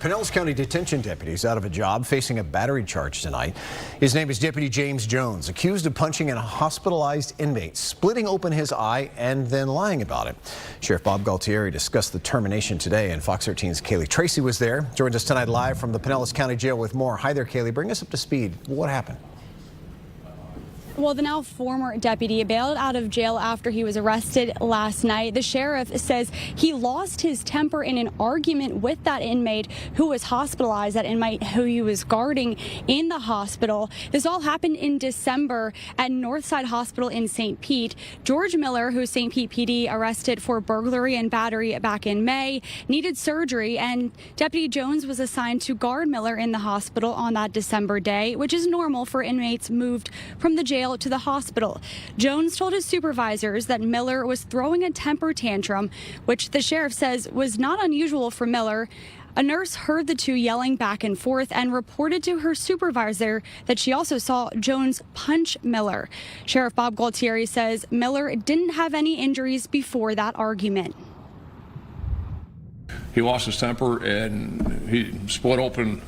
Pinellas County Detention deputies out of a job facing a battery charge tonight. His name is Deputy James Jones, accused of punching a hospitalized inmate, splitting open his eye and then lying about it. Sheriff Bob Galtieri discussed the termination today, and Fox 13's Kaylee Tracy was there. Joins us tonight live from the Pinellas County Jail with more. Hi there, Kaylee. Bring us up to speed. What happened? Well, the now former deputy bailed out of jail after he was arrested last night. The sheriff says he lost his temper in an argument with that inmate who was hospitalized, that inmate who he was guarding in the hospital. This all happened in December at Northside Hospital in St. Pete. George Miller, who St. Pete PD arrested for burglary and battery back in May, needed surgery, and Deputy Jones was assigned to guard Miller in the hospital on that December day, which is normal for inmates moved from the jail to the hospital. Jones told his supervisors that Miller was throwing a temper tantrum, which the sheriff says was not unusual for Miller. A nurse heard the two yelling back and forth and reported to her supervisor that she also saw Jones punch Miller. Sheriff Bob Galtieri says Miller didn't have any injuries before that argument. He lost his temper and he split open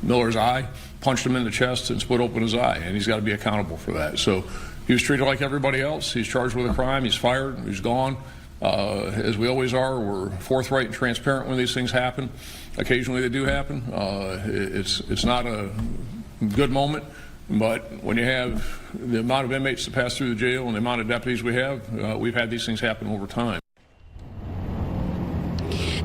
Miller's eye, punched him in the chest and split open his eye, and he's got to be accountable for that. So he was treated like everybody else. He's charged with a crime. He's fired. He's gone. As we always are, we're forthright and transparent when these things happen. Occasionally they do happen. It's not a good moment, but when you have the amount of inmates that pass through the jail and the amount of deputies we have, we've had these things happen over time.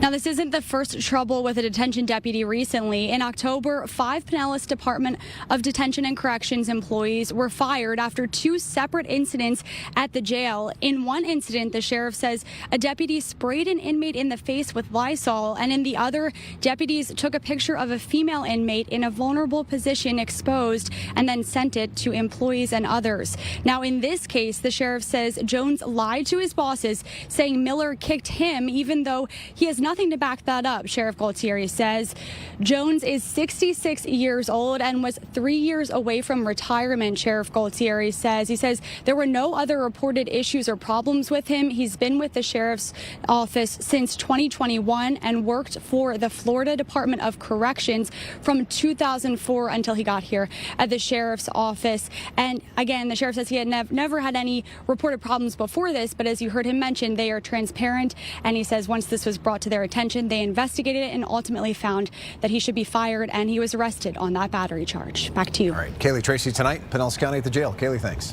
Now, this isn't the first trouble with a detention deputy recently. In October, 5 Pinellas Department of Detention and Corrections employees were fired after 2 separate incidents at the jail. In one incident, the sheriff says a deputy sprayed an inmate in the face with Lysol, and in the other, deputies took a picture of a female inmate in a vulnerable position exposed and then sent it to employees and others. Now, in this case, the sheriff says Jones lied to his bosses, saying Miller kicked him, even though he has nothing to back that up. Sheriff Galtieri says Jones is 66 years old and was 3 years away from retirement. Sheriff Galtieri says there were no other reported issues or problems with him. He's been with the sheriff's office since 2021 and worked for the Florida Department of Corrections from 2004 until he got here at the sheriff's office. And again, the sheriff says he had never had any reported problems before this, but as you heard him mention, they are transparent, and he says once this was brought to their attention, they investigated it and ultimately found that he should be fired, and he was arrested on that battery charge. Back to you. All right, Kaylee Tracy tonight, Pinellas County at the jail. Kaylee, thanks.